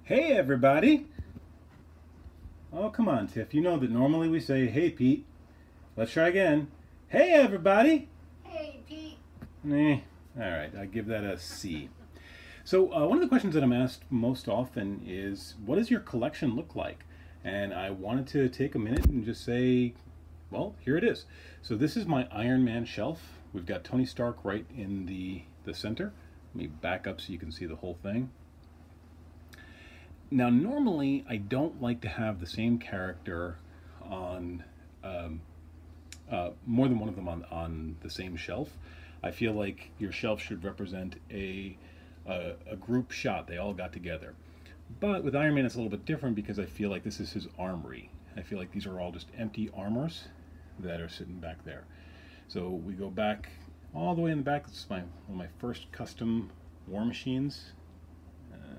Hey everybody! Oh, come on, Tiff. You know that normally we say, hey Pete. Let's try again. Hey everybody! Hey, Pete. Alright, I give that a C. So one of the questions that I'm asked most often is, what does your collection look like? And I wanted to take a minute and just say, well, here it is. So this is my Iron Man shelf. We've got Tony Stark right in the center. Let me back up so you can see the whole thing. Now, normally I don't like to have the same character on more than one of them on the same shelf. I feel like your shelf should represent a group shot. They all got together. But with Iron Man, it's a little bit different because I feel like this is his armory. I feel like these are all just empty armors that are sitting back there. So we go back all the way in the back. This is one of my first custom War Machines.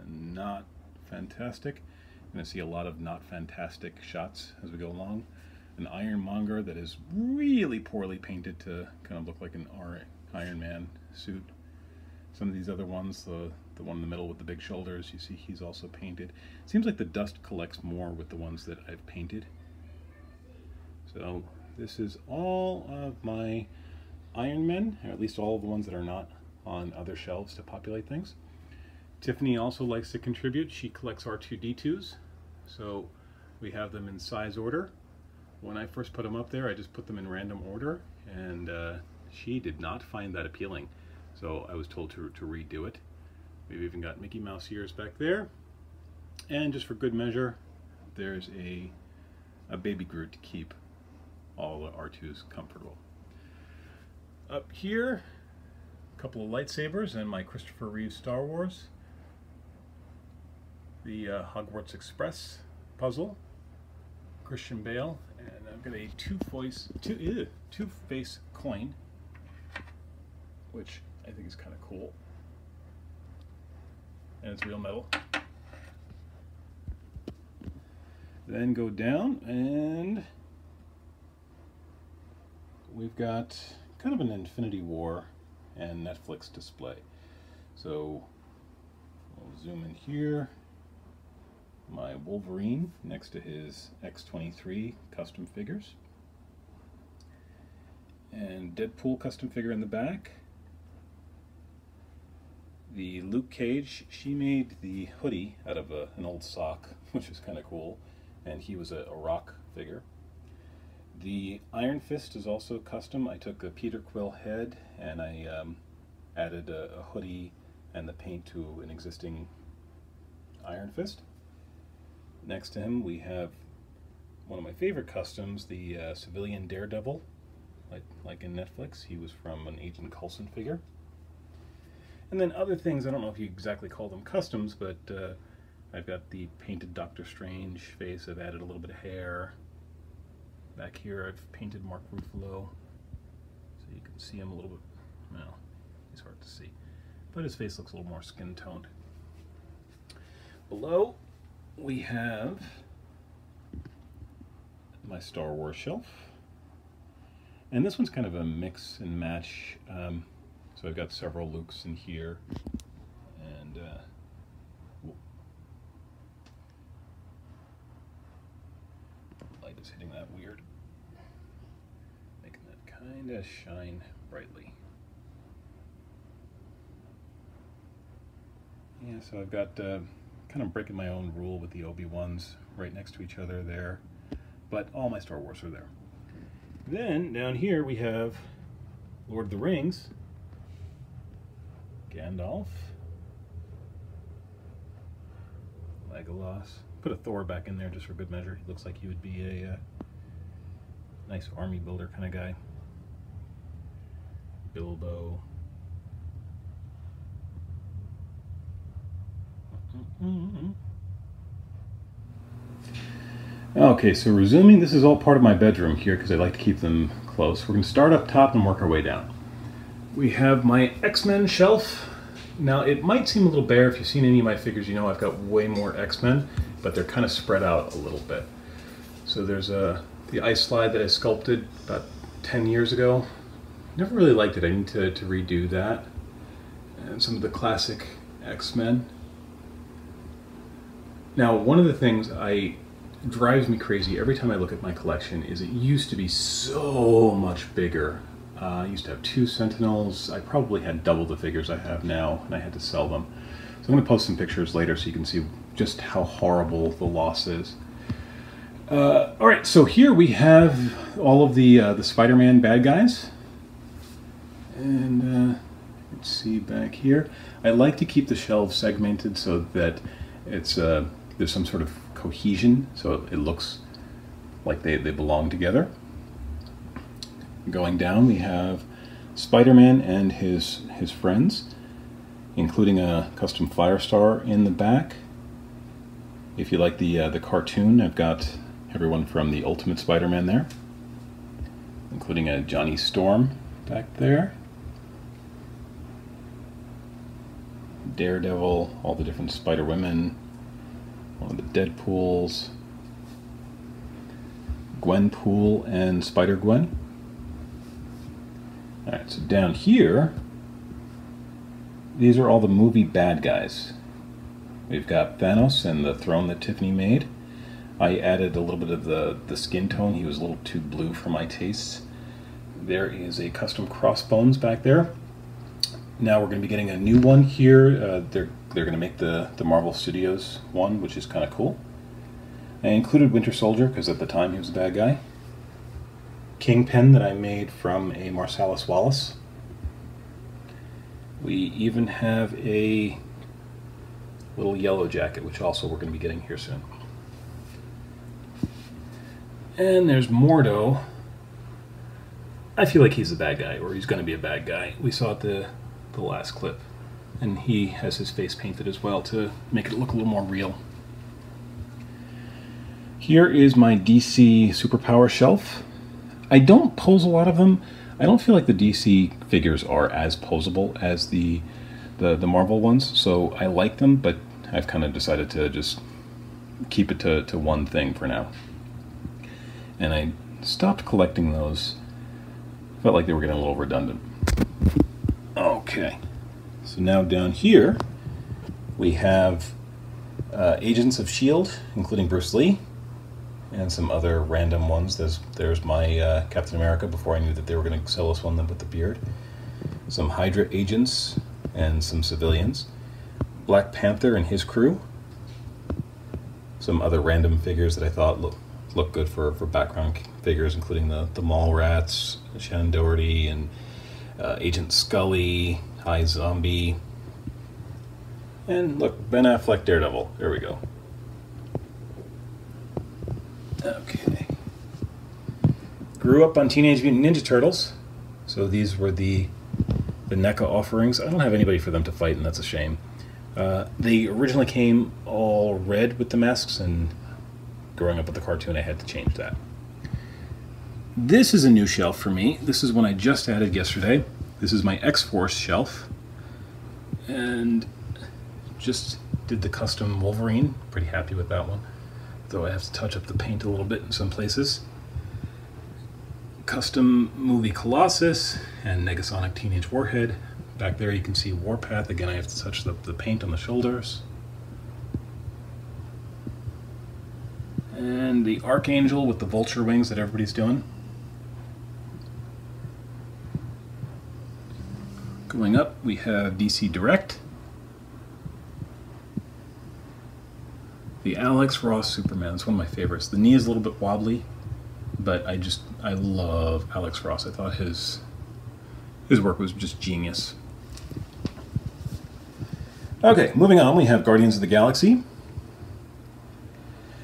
Not fantastic. You're going to see a lot of not fantastic shots as we go along. An Ironmonger that is really poorly painted to kind of look like an Iron Man suit. Some of these other ones, the one in the middle with the big shoulders, you see he's also painted. It seems like the dust collects more with the ones that I've painted. So this is all of my Iron Men, or at least all of the ones that are not on other shelves to populate things. Tiffany also likes to contribute. She collects R2-D2s, so we have them in size order. When I first put them up there, I just put them in random order, and she did not find that appealing, so I was told to redo it. We've even got Mickey Mouse ears back there, and just for good measure, there's a baby Groot to keep all the R2s comfortable. Up here, a couple of lightsabers and my Christopher Reeve Star Wars. The Hogwarts Express puzzle, Christian Bale, and I've got a two-face coin, which I think is kind of cool, and it's real metal. Then go down and we've got kind of an Infinity War and Netflix display. So we'll zoom in here. My Wolverine next to his X-23 custom figures, and Deadpool custom figure in the back. The Luke Cage, she made the hoodie out of an old sock, which is kind of cool, and he was a rock figure. The Iron Fist is also custom. I took a Peter Quill head and I added a hoodie and the paint to an existing Iron Fist. Next to him we have one of my favorite customs, the civilian Daredevil, like in Netflix. He was from an Agent Coulson figure. And then other things, I don't know if you exactly call them customs, but I've got the painted Doctor Strange face. I've added a little bit of hair. Back here I've painted Mark Ruffalo, so you can see him a little bit. Well, he's hard to see, but his face looks a little more skin toned. Below we have my Star Wars shelf, and this one's kind of a mix and match. So I've got several Lukes in here, and light is hitting that weird, making that kind of shine brightly. Yeah, so I've got kind of breaking my own rule with the Obi-Wans right next to each other there, but all my Star Wars are there. Then down here we have Lord of the Rings, Gandalf, Legolas. Put a Thor back in there just for good measure. He looks like he would be a nice army builder kind of guy. Bilbo. Okay, so resuming, this is all part of my bedroom here because I like to keep them close. We're going to start up top and work our way down. We have my X-Men shelf. Now, it might seem a little bare. If you've seen any of my figures, you know I've got way more X-Men, but they're kind of spread out a little bit. So there's the ice slide that I sculpted about 10 years ago. Never really liked it. I need to redo that. And some of the classic X-Men. Now, one of the things drives me crazy every time I look at my collection is it used to be so much bigger. I used to have 2 Sentinels. I probably had double the figures I have now, and I had to sell them. So I'm going to post some pictures later so you can see just how horrible the loss is. Alright, so here we have all of the Spider-Man bad guys. And let's see back here. I like to keep the shelves segmented so that it's there's some sort of cohesion, so it looks like they belong together. Going down, we have Spider-Man and his friends, including a custom Firestar in the back. If you like the cartoon, I've got everyone from the Ultimate Spider-Man there, including a Johnny Storm back there, Daredevil, all the different Spider-Women, one of the Deadpools, Gwenpool and Spider-Gwen. Alright, so down here, these are all the movie bad guys. We've got Thanos and the throne that Tiffany made. I added a little bit of the skin tone. He was a little too blue for my tastes. There is a custom Crossbones back there. Now we're going to be getting a new one here. They're going to make the Marvel Studios one, which is kind of cool. I included Winter Soldier because at the time he was a bad guy. Kingpin that I made from a Marcellus Wallace. We even have a little Yellow Jacket, which also we're going to be getting here soon. And there's Mordo. I feel like he's a bad guy, or he's going to be a bad guy. We saw it the last clip, and he has his face painted as well to make it look a little more real. Here is my DC Superpower shelf. I don't pose a lot of them. I don't feel like the DC figures are as posable as the Marvel ones, so I like them, but I've kind of decided to just keep it to one thing for now. And I stopped collecting those. Felt like they were getting a little redundant. Okay, so now down here we have Agents of S.H.I.E.L.D., including Bruce Lee, and some other random ones. There's my Captain America before I knew that they were going to sell us one with the beard. Some Hydra agents and some civilians. Black Panther and his crew. Some other random figures that I thought look good for background figures, including the Mallrats, Shannon Doherty, and Agent Scully, iZombie, and look, Ben Affleck Daredevil. There we go. Okay. Grew up on Teenage Mutant Ninja Turtles, so these were the NECA offerings. I don't have anybody for them to fight, and that's a shame. They originally came all red with the masks, and growing up with the cartoon, I had to change that. This is a new shelf for me. This is one I just added yesterday. This is my X-Force shelf, and just did the custom Wolverine. Pretty happy with that one, though I have to touch up the paint a little bit in some places. Custom movie Colossus and Negasonic Teenage Warhead. Back there you can see Warpath. Again, I have to touch the paint on the shoulders. And the Archangel with the vulture wings that everybody's doing. Going up, we have DC Direct. The Alex Ross Superman is one of my favorites. The knee is a little bit wobbly, but I love Alex Ross. I thought his work was just genius. Okay, moving on, we have Guardians of the Galaxy.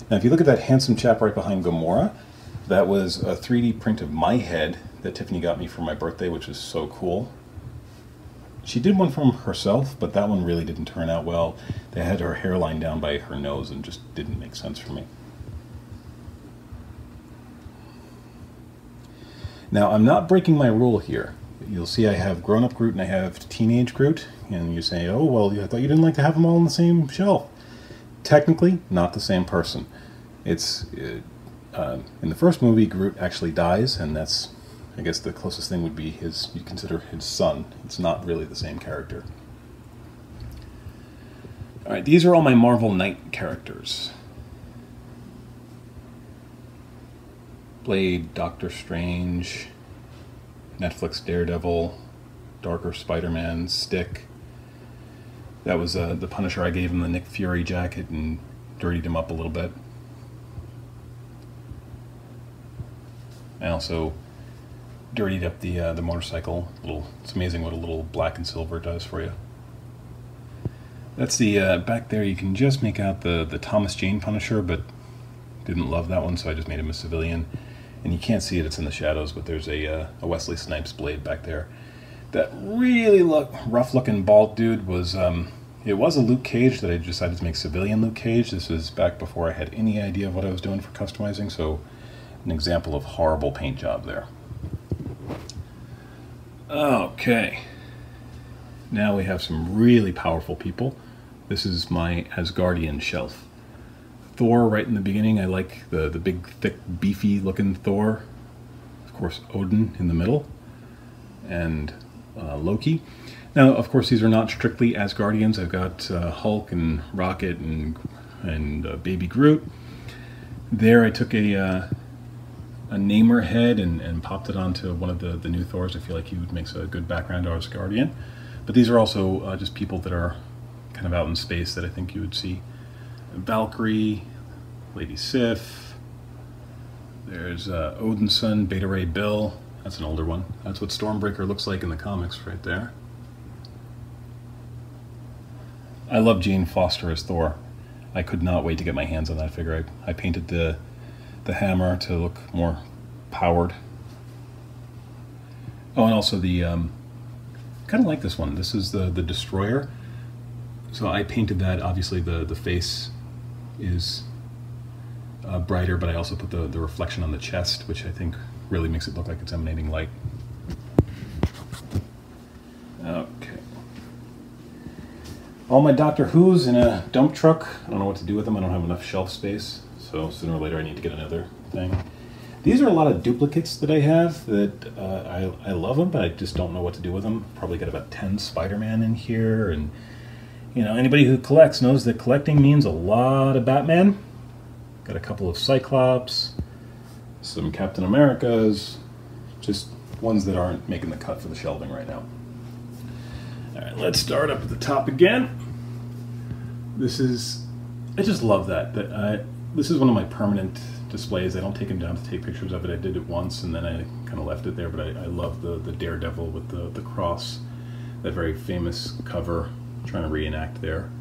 Now, if you look at that handsome chap right behind Gamora, that was a 3D print of my head that Tiffany got me for my birthday, which is so cool. She did one from herself, but that one really didn't turn out well. They had her hairline down by her nose and just didn't make sense for me. Now, I'm not breaking my rule here. You'll see I have grown-up Groot and I have teenage Groot, and you say, oh, well, I thought you didn't like to have them all on the same shelf. Technically, not the same person. It's in the first movie, Groot actually dies, and that's, I guess, the closest thing would be you consider his son. It's not really the same character. All right, these are all my Marvel Knight characters. Blade, Doctor Strange, Netflix Daredevil, Darker Spider-Man, Stick. That was the Punisher. I gave him the Nick Fury jacket and dirtied him up a little bit. I also dirtied up the motorcycle. It's amazing what a little black and silver does for you. That's the back there. You can just make out the Thomas Jane Punisher, but didn't love that one, so I just made him a civilian. And you can't see it; it's in the shadows. But there's a Wesley Snipes blade back there. That really rough-looking bald dude was it was a Luke Cage that I decided to make civilian Luke Cage. This was back before I had any idea of what I was doing for customizing. So an example of horrible paint job there. Okay, now we have some really powerful people. This is my Asgardian shelf. Thor right in the beginning. I like the big, thick, beefy looking Thor. Of course, Odin in the middle. And Loki. Now, of course, these are not strictly Asgardians. I've got Hulk and Rocket and Baby Groot. There I took a Namor head and popped it onto one of the new Thors. I feel like he makes a good background Asgardian. But these are also just people that are kind of out in space that I think you would see. Valkyrie, Lady Sif. There's Odin's son, Beta Ray Bill. That's an older one. That's what Stormbreaker looks like in the comics right there. I love Jane Foster as Thor. I could not wait to get my hands on that figure. I painted the hammer to look more powered. Oh, and also the kind of like this one. This is the Destroyer. So I painted that. Obviously the face is brighter, but I also put the reflection on the chest, which I think really makes it look like it's emanating light. Okay. All my Doctor Who's in a dump truck. I don't know what to do with them. I don't have enough shelf space, so sooner or later I need to get another thing. These are a lot of duplicates that I have that I love them, but I just don't know what to do with them. Probably got about 10 Spider-Man in here, and you know, anybody who collects knows that collecting means a lot of Batman. Got a couple of Cyclops, some Captain Americas, just ones that aren't making the cut for the shelving right now. All right, let's start up at the top again. This is, I just love that. This is one of my permanent displays. I don't take them down to take pictures of it. I did it once and then I kind of left it there, but I love the Daredevil with the cross, that very famous cover, trying to reenact there.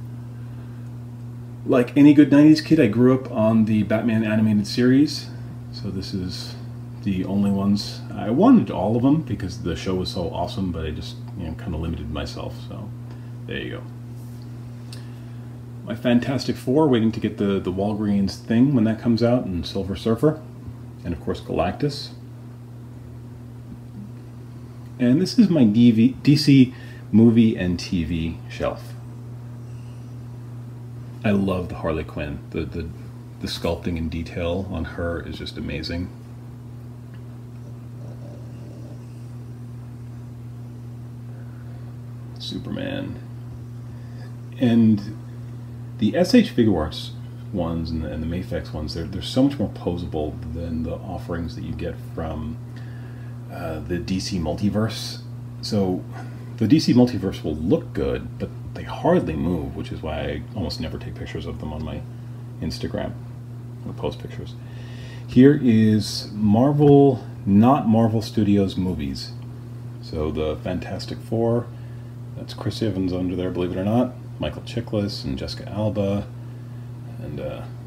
Like any good 90s kid, I grew up on the Batman animated series, so this is the only ones. I wanted all of them because the show was so awesome, but I just kind of limited myself, so there you go. My Fantastic Four, waiting to get the Walgreens thing when that comes out, and Silver Surfer, and of course Galactus. And this is my DC movie and TV shelf. I love the Harley Quinn. The sculpting and detail on her is just amazing. Superman. And the SH Figuarts ones and the Mafex ones, they're so much more posable than the offerings that you get from the DC Multiverse. So the DC Multiverse will look good, but they hardly move, which is why I almost never take pictures of them on my Instagram or post pictures. Here is Marvel, not Marvel Studios movies. So the Fantastic Four, that's Chris Evans under there, believe it or not. Michael Chiklis and Jessica Alba, and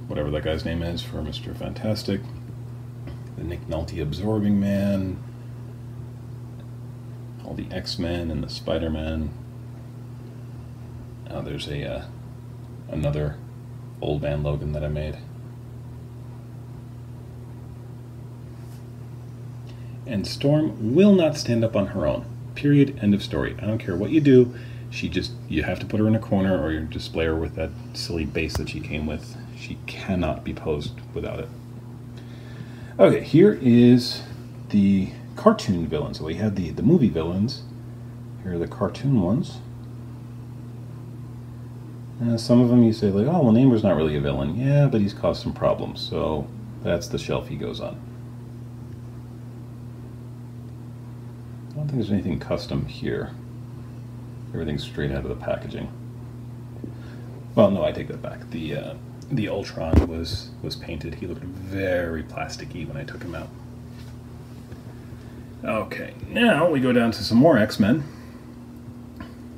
whatever that guy's name is for Mr. Fantastic. The Nick Nolte Absorbing Man. All the X-Men and the Spider-Man. Now there's another Old Man Logan that I made. And Storm will not stand up on her own. Period. End of story. I don't care what you do. You have to put her in a corner or you display her with that silly base that she came with. She cannot be posed without it. Okay, here is the cartoon villains. So we had the movie villains. Here are the cartoon ones. Some of them you say like, oh, well, Namor's not really a villain. Yeah, but he's caused some problems, so that's the shelf he goes on. I don't think there's anything custom here. Everything's straight out of the packaging. Well, no, I take that back. The Ultron was painted. He looked very plasticky when I took him out. Okay, now we go down to some more X-Men.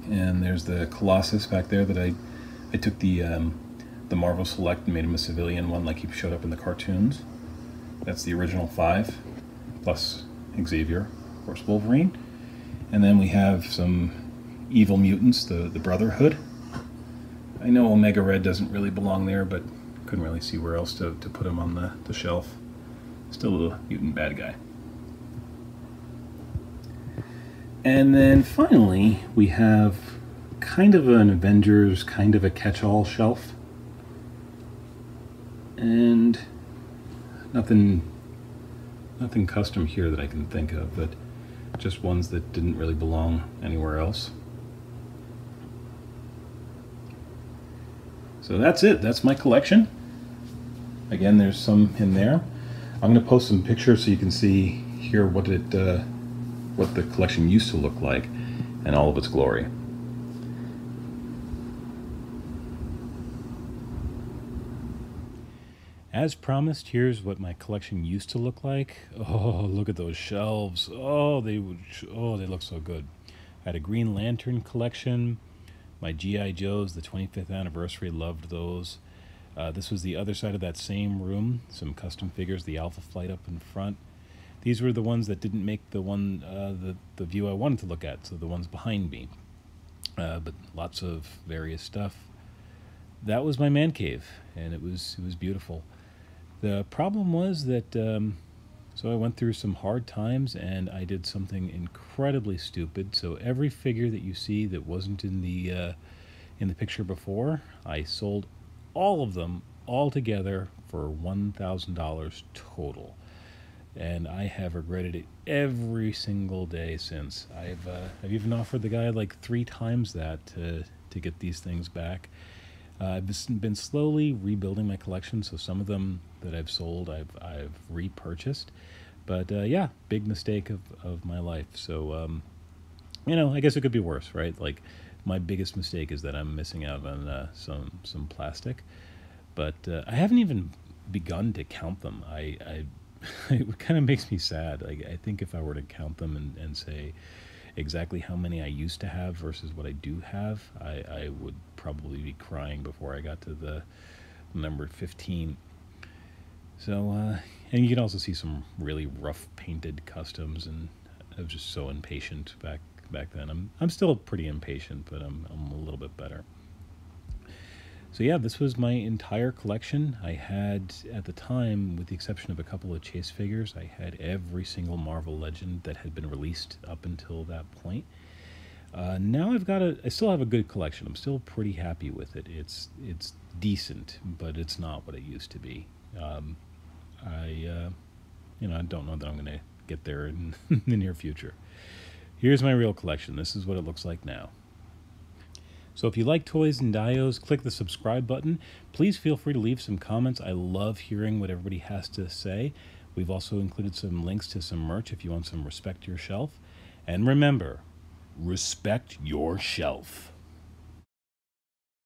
And there's the Colossus back there that I took the Marvel Select and made him a civilian one like he showed up in the cartoons. That's the original 5, plus Xavier, of course Wolverine. And then we have some evil mutants, the Brotherhood. I know Omega Red doesn't really belong there, but couldn't really see where else to put him on the shelf. Still a mutant bad guy. And then finally, we have kind of an Avengers, kind of a catch-all shelf. And nothing custom here that I can think of, but just ones that didn't really belong anywhere else. So that's it. That's my collection. Again, there's some in there. I'm going to post some pictures so you can see here what the collection used to look like in all of its glory. As promised, here's what my collection used to look like. Oh, look at those shelves. Oh, they look so good. I had a Green Lantern collection. My G.I. Joes, the 25th anniversary, loved those. This was the other side of that same room. Some custom figures, the Alpha Flight up in front. These were the ones that didn't make the one, the view I wanted to look at, so the ones behind me. But lots of various stuff. That was my man cave, and it was beautiful. The problem was that, so I went through some hard times, and I did something incredibly stupid. So every figure that you see that wasn't in the picture before, I sold all of them all together for $1,000 total. And I have regretted it every single day since. I've even offered the guy like 3 times that to get these things back. I've been slowly rebuilding my collection, so some of them that I've sold I've repurchased. But yeah, big mistake of my life. So you know, I guess it could be worse, right? Like, my biggest mistake is that I'm missing out on some plastic. But I haven't even begun to count them. It kind of makes me sad. Like, I think if I were to count them and say exactly how many I used to have versus what I do have, I would probably be crying before I got to the number 15. So, and you can also see some really rough painted customs, and I was just so impatient back then. I'm still pretty impatient, but I'm a little bit better. So yeah, this was my entire collection. I had, at the time, with the exception of a couple of Chase figures, I had every single Marvel Legend that had been released up until that point. Now I still have a good collection. I'm still pretty happy with it. It's decent, but it's not what it used to be. You know, I don't know that I'm going to get there in the near future. Here's my real collection. This is what it looks like now. So if you like toys and dios, click the subscribe button. Please feel free to leave some comments. I love hearing what everybody has to say. We've also included some links to some merch if you want some Respect Your Shelf. And remember, respect your shelf.